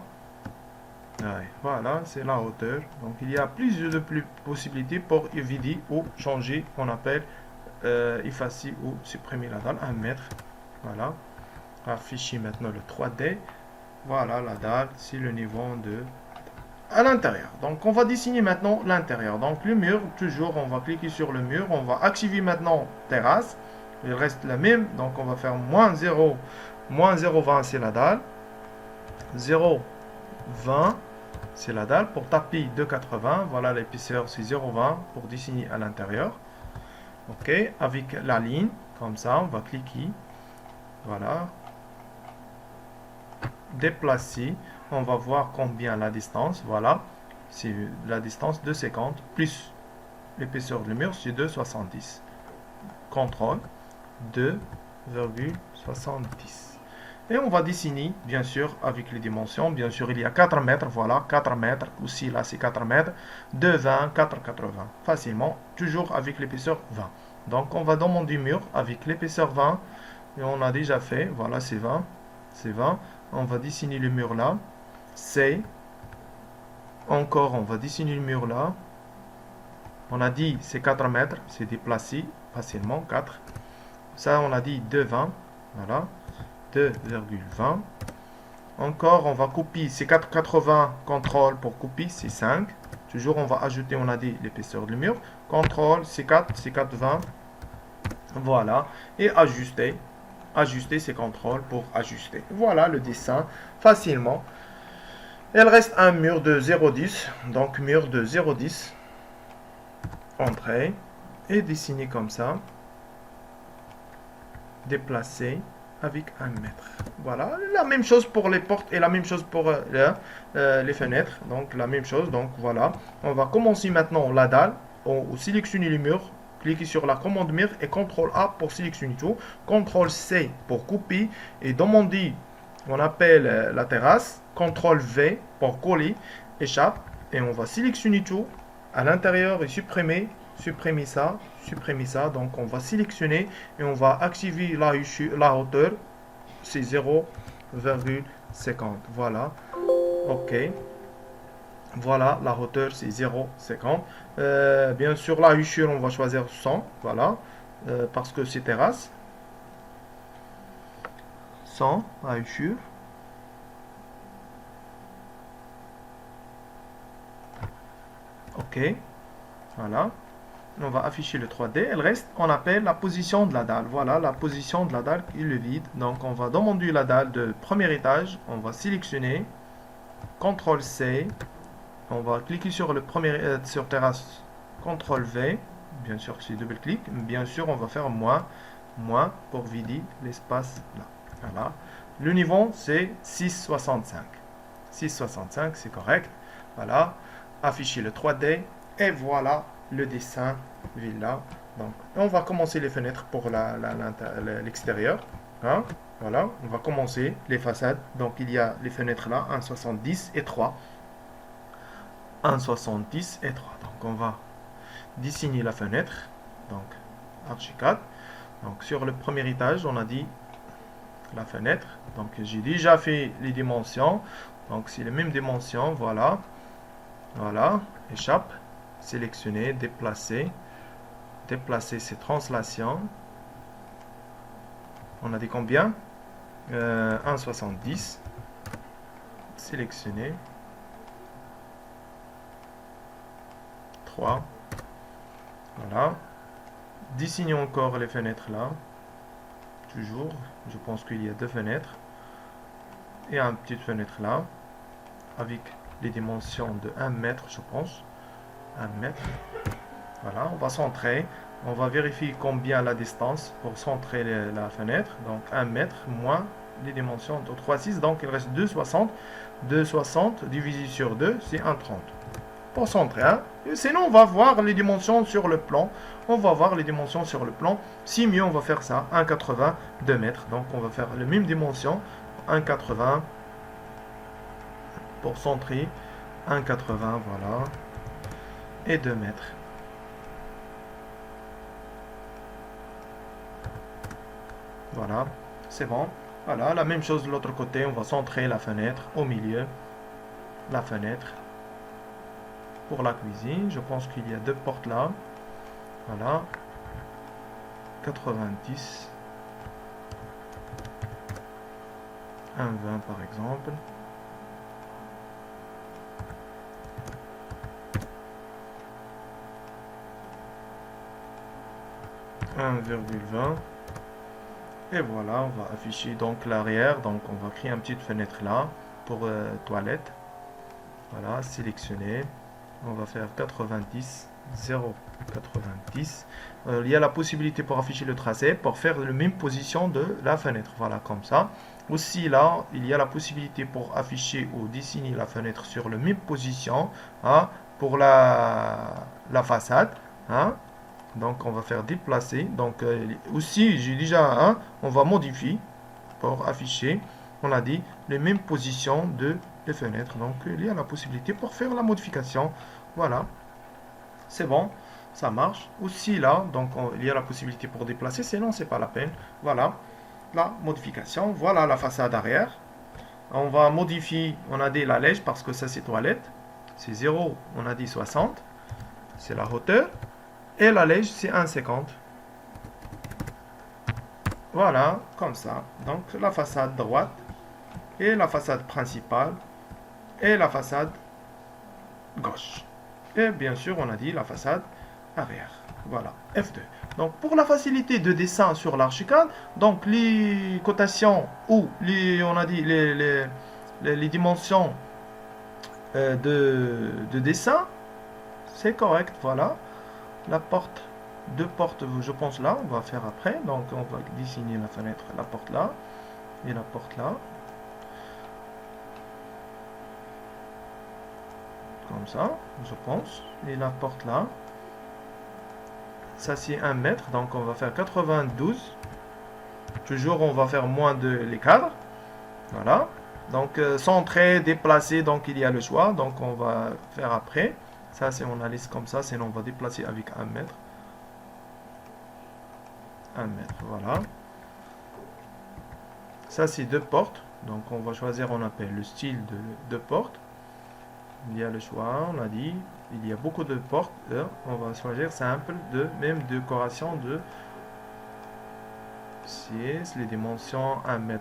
Ouais, voilà, c'est la hauteur. Donc, il y a plusieurs de possibilités pour vider ou changer. On appelle effacer ou supprimer la dalle. 1 mètre. Voilà. Afficher maintenant le 3D. Voilà la dalle, c'est le niveau de à l'intérieur. Donc on va dessiner maintenant l'intérieur. Donc le mur, toujours on va cliquer sur le mur, on va activer maintenant terrasse. Il reste la même, donc on va faire moins 0,20 c'est la dalle. 0,20 c'est la dalle. Pour tapis 2,80, voilà l'épaisseur c'est 0,20 pour dessiner à l'intérieur. Ok, avec la ligne, comme ça on va cliquer. Voilà. Déplacer, on va voir combien la distance, voilà, c'est la distance de 50 plus l'épaisseur du mur, c'est 2,70. Contrôle 2,70. Et on va dessiner, bien sûr, avec les dimensions. Bien sûr, il y a 4 mètres, voilà, 4 mètres, aussi là c'est 4 mètres, 2,20, 4,80. Facilement, toujours avec l'épaisseur 20. Donc on va demander mur avec l'épaisseur 20, et on a déjà fait, voilà, c'est 20, c'est 20. On va dessiner le mur là. C'est. Encore, on va dessiner le mur là. On a dit c'est 4 mètres. C'est déplacé facilement. 4. Ça, on a dit 2,20. Voilà. 2,20. Encore, on va copier. C'est 4,80. Contrôle pour copier. C'est 5. Toujours, on va ajouter, on a dit l'épaisseur du mur. Contrôle, c'est 4. C'est 4,20. Voilà. Et ajuster. Ajuster ses contrôles pour ajuster. Voilà le dessin facilement. Il reste un mur de 0,10. Donc mur de 0,10. Entrée. Et dessiner comme ça. Déplacer avec 1 mètre. Voilà. La même chose pour les portes et la même chose pour les fenêtres. Donc la même chose. Donc voilà. On va commencer maintenant la dalle. On sélectionne les murs. Cliquez sur la commande mur et CTRL A pour sélectionner tout. CTRL C pour couper et demander, on appelle la terrasse. CTRL V pour coller, échappe. Et on va sélectionner tout à l'intérieur et supprimer ça. Donc on va sélectionner et on va activer la hauteur. C'est 0,50. Voilà. OK. Voilà, la hauteur c'est 0,50. Bien sûr, la hachure, on va choisir 100. Voilà, parce que c'est terrasse. 100, la hachure. OK. Voilà. On va afficher le 3D. Elle reste, on appelle la position de la dalle. Voilà, la position de la dalle qui est le vide. Donc, on va demander la dalle de premier étage. On va sélectionner. CTRL C. On va cliquer sur le premier sur terrasse, CTRL V, bien sûr que c'est double clic, bien sûr on va faire moins pour vider l'espace là. Voilà. Le niveau c'est 6,65. 6,65 c'est correct. Voilà. Afficher le 3D et voilà le dessin villa. Donc on va commencer les fenêtres pour l'extérieur. Hein? Voilà, on va commencer les façades. Donc il y a les fenêtres là, 1,70 et 3. 1,70 et 3. Donc on va dessiner la fenêtre. Donc Archicad. Donc sur le premier étage, on a dit la fenêtre. Donc j'ai déjà fait les dimensions. Donc c'est les mêmes dimensions. Voilà. Voilà. Échappe. Sélectionner. Déplacer. Déplacer ces translations. On a dit combien 1,70. Sélectionner. 3. Voilà. Dessinons encore les fenêtres là. Toujours. Je pense qu'il y a 2 fenêtres. Et une petite fenêtre là. Avec les dimensions de 1 mètre, je pense. 1 mètre. Voilà. On va centrer. On va vérifier combien la distance pour centrer la fenêtre. Donc 1 mètre moins les dimensions de 3, 6, donc il reste 2,60. 2,60 divisé sur 2, c'est 1,30. Pour centrer, hein. Et sinon, on va voir les dimensions sur le plan. On va voir les dimensions sur le plan. Si mieux, on va faire ça. 1,80, 2 mètres. Donc, on va faire les mêmes dimensions. 1,80 pour centrer. 1,80, voilà. Et 2 mètres. Voilà, c'est bon. Voilà, la même chose de l'autre côté. On va centrer la fenêtre au milieu. La fenêtre. Pour la cuisine, je pense qu'il y a deux portes là. Voilà. 90. 1,20 par exemple. « 1,20 ». Et voilà, on va afficher donc l'arrière. Donc on va créer une petite fenêtre là pour toilette. Voilà, sélectionner. On va faire 90, 0,90. Il y a la possibilité pour afficher le tracé, pour faire la même position de la fenêtre. Voilà, comme ça. Aussi là, il y a la possibilité pour afficher ou dessiner la fenêtre sur la même position, hein, pour la façade. Hein. Donc on va faire déplacer. Donc aussi, j'ai déjà un, on va modifier pour afficher. On a dit les mêmes positions de les fenêtres. Donc il y a la possibilité pour faire la modification. Voilà, c'est bon, ça marche. Aussi là, donc il y a la possibilité pour déplacer, sinon c'est pas la peine. Voilà, la modification. Voilà la façade arrière. On va modifier, on a dit la lèche parce que ça c'est toilette. C'est 0, on a dit 60. C'est la hauteur. Et la lèche c'est 1,50. Voilà, comme ça. Donc la façade droite et la façade principale et la façade gauche. Et bien sûr, on a dit la façade arrière. Voilà, F2. Donc pour la facilité de dessin sur l'archicad, donc les cotations ou on a dit les dimensions de dessin, c'est correct. Voilà, la porte, deux portes, je pense là, on va faire après. Donc on va dessiner la fenêtre, la porte là et la porte là. Comme ça, je pense. Et la porte là. Ça c'est 1 mètre, donc on va faire 92. Toujours on va faire moins de les cadres. Voilà. Donc centrer, déplacer, donc il y a le choix. Donc on va faire après. Ça c'est on a laissé comme ça, sinon on va déplacer avec 1 mètre. 1 mètre, voilà. Ça c'est deux portes. Donc on va choisir, on appelle le style de deux portes. Il y a le choix, on a dit, il y a beaucoup de portes. On va choisir simple de même décoration de 6, les dimensions 1,20 m.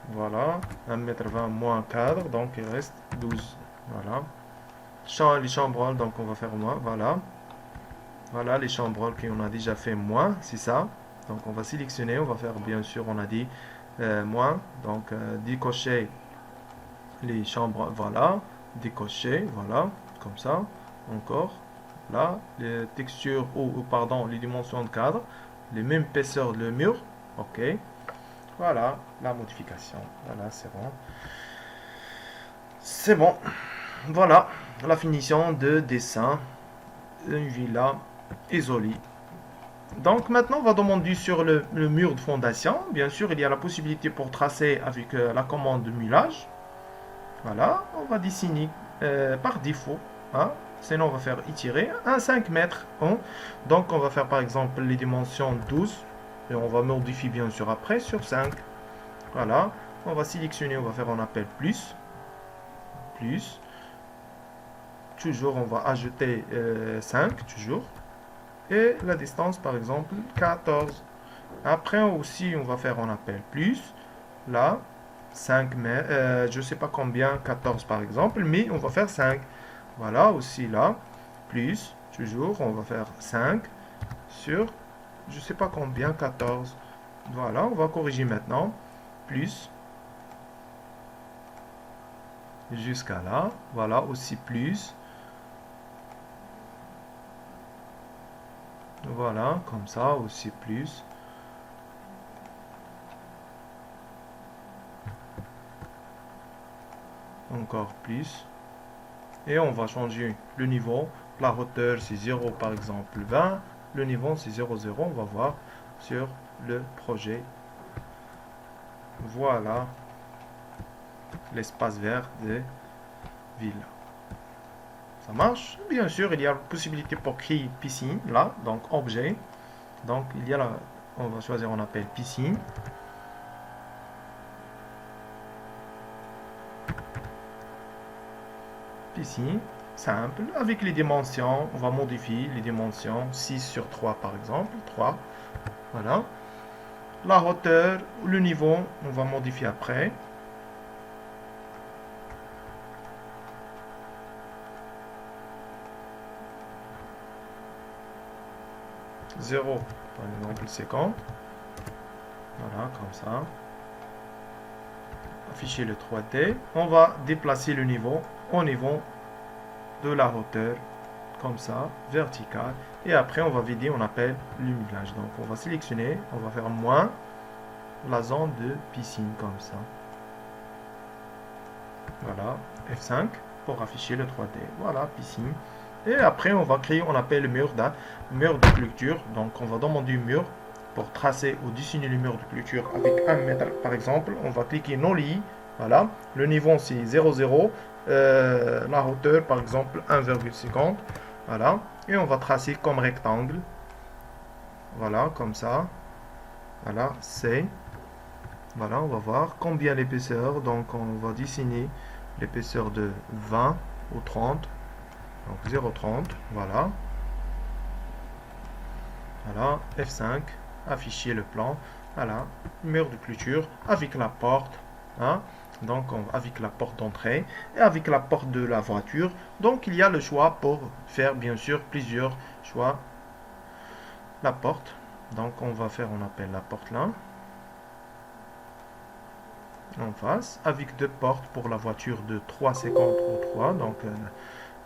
Voilà, 1,20 m moins cadre, donc il reste 12. Voilà. Les chambres, donc on va faire moins, voilà. Voilà les chambres qu'on a déjà fait moins, c'est ça. Donc on va sélectionner, on va faire bien sûr, on a dit moins, donc décocher les chambres, voilà, décocher, voilà, comme ça, encore, là, les textures, ou pardon, les dimensions de cadre, les mêmes épaisseurs de le mur, ok, voilà, la modification, voilà, c'est bon, voilà, la finition de dessin, une villa isolée. Donc maintenant, on va demander sur le mur de fondation, bien sûr, il y a la possibilité pour tracer avec la commande de mulage. Voilà, on va dessiner par défaut. Hein. Sinon, on va faire étirer un 5 mètres. Hein. Donc, on va faire par exemple les dimensions 12. Et on va modifier bien sûr après sur 5. Voilà, on va sélectionner, on va faire, on appelle plus. Plus. Toujours, on va ajouter 5, toujours. Et la distance, par exemple, 14. Après aussi, on va faire, on appelle plus. Là, 5 mètres, je ne sais pas combien, 14 par exemple, mais on va faire 5. Voilà, aussi là, plus, toujours, on va faire 5 sur, je ne sais pas combien, 14. Voilà, on va corriger maintenant, plus, jusqu'à là, voilà, aussi plus. Voilà, comme ça, aussi plus. encore plus. Et on va changer le niveau. La hauteur c'est 0 par exemple 20. Le niveau c'est 0,0. On va voir sur le projet. Voilà l'espace vert de ville. Ça marche. Bien sûr, il y a la possibilité pour créer piscine là. Donc objet. Donc il y a on va choisir, on appelle piscine. Piscine, simple, avec les dimensions, on va modifier les dimensions, 6 sur 3 par exemple, 3, voilà. La hauteur, le niveau, on va modifier après. Zéro, par exemple 50, voilà, comme ça. Afficher le 3D, on va déplacer le niveau au niveau de la hauteur, comme ça, vertical. Et après, on va vider, on appelle l'humidage. Donc, on va sélectionner, on va faire moins la zone de piscine, comme ça. Voilà, F5 pour afficher le 3D. Voilà, piscine. Et après, on va créer, on appelle le mur de clôture. Donc, on va demander un mur pour tracer ou dessiner le mur de clôture avec 1 mètre, par exemple. On va cliquer non lié. Voilà, le niveau c'est 0,0. La hauteur, par exemple, 1,50. Voilà, et on va tracer comme rectangle. Voilà, comme ça. Voilà, c'est. Voilà, on va voir combien l'épaisseur. Donc, on va dessiner l'épaisseur de 20 ou 30. Donc, 0,30. Voilà. Voilà, F5. Afficher le plan. Voilà, mur de clôture avec la porte. Hein. Donc, avec la porte d'entrée et avec la porte de la voiture. Donc, il y a le choix pour faire, bien sûr, plusieurs choix. La porte. Donc, on va faire, on appelle la porte là. En face, avec deux portes pour la voiture de 3,50 ou 3. Donc,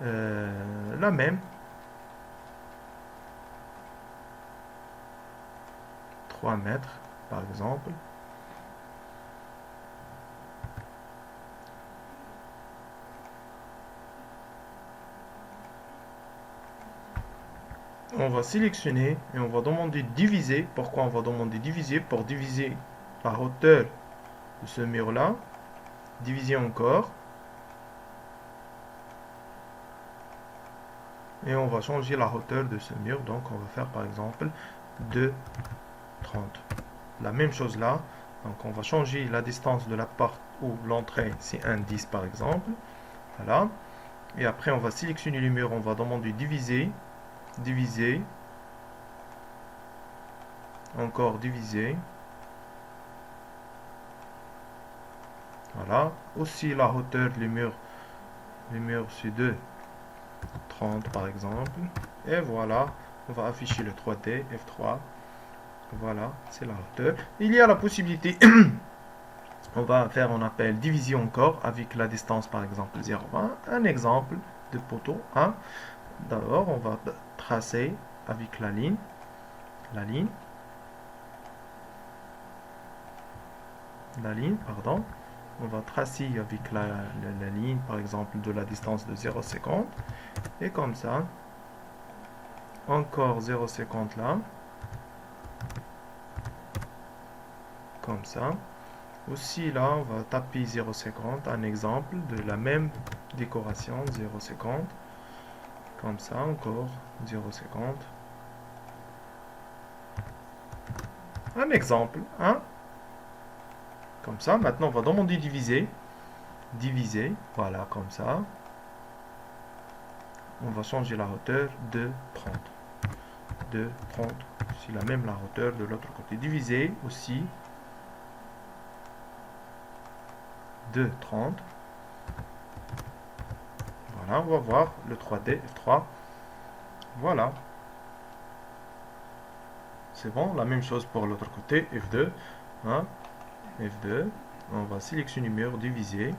la même. 3 mètres, par exemple. On va sélectionner et on va demander diviser. Pourquoi on va demander diviser? Pour diviser la hauteur de ce mur là. Diviser encore. Et on va changer la hauteur de ce mur. Donc on va faire par exemple 2,30. La même chose là. Donc on va changer la distance de la porte ou l'entrée. C'est 1,10 par exemple. Voilà. Et après on va sélectionner le mur. On va demander diviser. Diviser. Encore diviser. Voilà. Aussi la hauteur du mur. Le mur c'est 2,30 par exemple. Et voilà. On va afficher le 3D. F3. Voilà. C'est la hauteur. Il y a la possibilité. On va faire, on appelle division encore avec la distance par exemple 0,20. Un exemple de poteau. Hein. D'abord, on va tracer avec la ligne. La ligne, pardon. On va tracer avec la ligne, par exemple, de la distance de 0,50. Et comme ça. Encore 0,50 là. Comme ça. Aussi là, on va taper 0,50. Un exemple de la même décoration, 0,50. Comme ça, encore 0,50. Un exemple, hein? Comme ça, maintenant on va demander diviser. Diviser, voilà, comme ça. On va changer la hauteur de 30. De 30, c'est la même la hauteur de l'autre côté. Diviser aussi de 30. Voilà, on va voir le 3D, F3. Voilà. C'est bon, la même chose pour l'autre côté, F2. Hein? F2. On va sélectionner mur, diviser.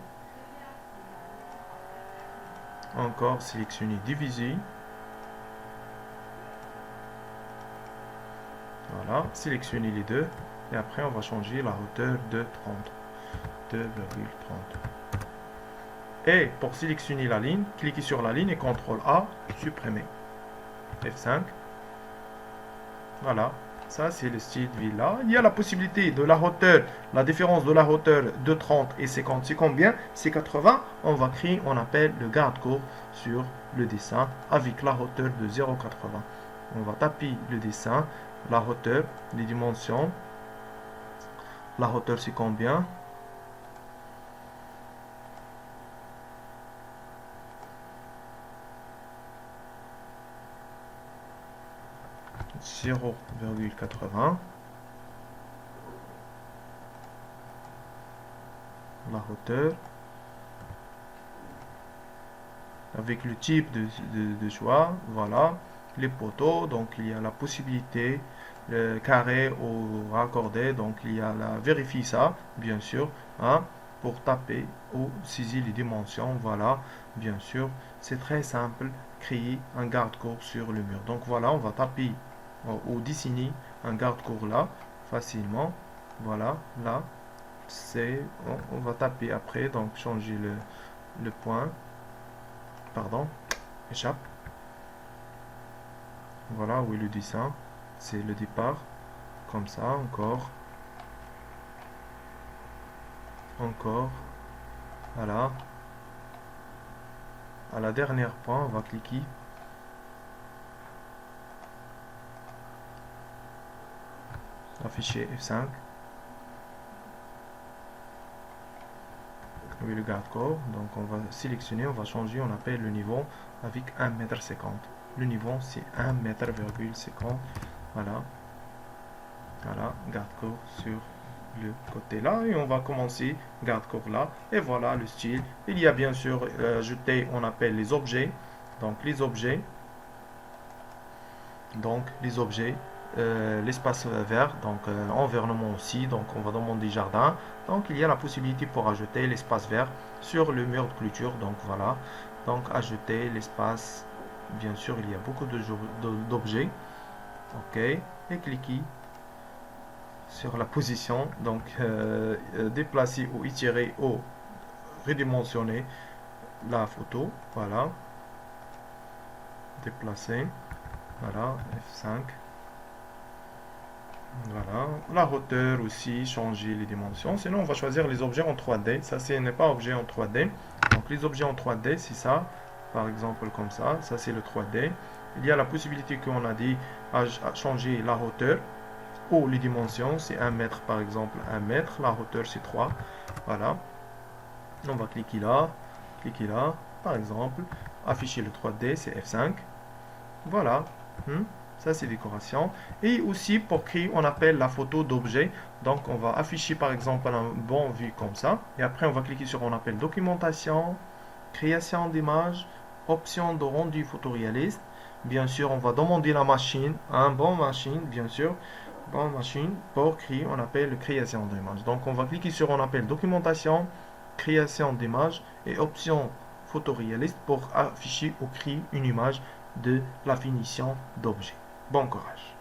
Encore sélectionner diviser. Voilà, sélectionner les deux. Et après, on va changer la hauteur de 30. 2,30. Et pour sélectionner la ligne, cliquez sur la ligne et CTRL A, supprimer. F5. Voilà. Ça, c'est le style de villa. Il y a la possibilité de la hauteur. La différence de la hauteur de 30 et 50, c'est combien? C'est 80. On va créer, on appelle le garde-corps sur le dessin avec la hauteur de 0,80. On va taper le dessin, la hauteur, les dimensions. La hauteur, c'est combien? « 0,80. La hauteur. Avec le type de choix, voilà. Les poteaux, donc il y a la possibilité, le carré ou raccordé, donc il y a la vérifier ça, bien sûr, hein, pour taper ou saisir les dimensions, voilà, bien sûr. C'est très simple, créer un garde-corps sur le mur. Donc voilà, on va taper ou dessiner un garde-corps là, facilement, voilà, là, c'est, on va taper après, donc changer le point, pardon, échappe. Voilà où est le dessin, c'est le départ, comme ça, encore, voilà. À la dernière point, on va cliquer. Afficher F5. Oui, le garde-corps, donc on va sélectionner, on va changer, on appelle le niveau avec 1,50 m. Le niveau c'est 1,50 m. Voilà. Voilà, garde-corps sur le côté là. Et on va commencer garde-corps là. Et voilà le style. Il y a bien sûr ajouté, on appelle les objets. Donc les objets. L'espace vert, donc environnement aussi, donc on va demander jardin, donc il y a la possibilité pour ajouter l'espace vert sur le mur de clôture, donc voilà, donc ajouter l'espace, bien sûr il y a beaucoup d'objets, ok, et cliquez sur la position, donc déplacer ou étirer ou redimensionner la photo, voilà, déplacer, voilà, F5. Voilà, la hauteur aussi, changer les dimensions. Sinon, on va choisir les objets en 3D. Ça, ce n'est pas objet en 3D. Donc, les objets en 3D, c'est ça. Par exemple, comme ça. Ça, c'est le 3D. Il y a la possibilité qu'on a dit à changer la hauteur ou les dimensions. C'est 1 mètre, par exemple, 1 mètre. La hauteur, c'est 3. Voilà. On va cliquer là. Cliquer là. Par exemple, afficher le 3D, c'est F5. Voilà. Ça, c'est décoration. Et aussi, pour créer, on appelle la photo d'objet. Donc, on va afficher, par exemple, un bon vue comme ça. Et après, on va cliquer sur, on appelle documentation, création d'image, option de rendu photoréaliste. Bien sûr, on va demander la machine, un bon machine, bien sûr. Bonne machine pour créer, on appelle création d'image. Donc, on va cliquer sur, on appelle documentation, création d'image et option photoréaliste pour afficher ou créer une image de la finition d'objet. Bon courage.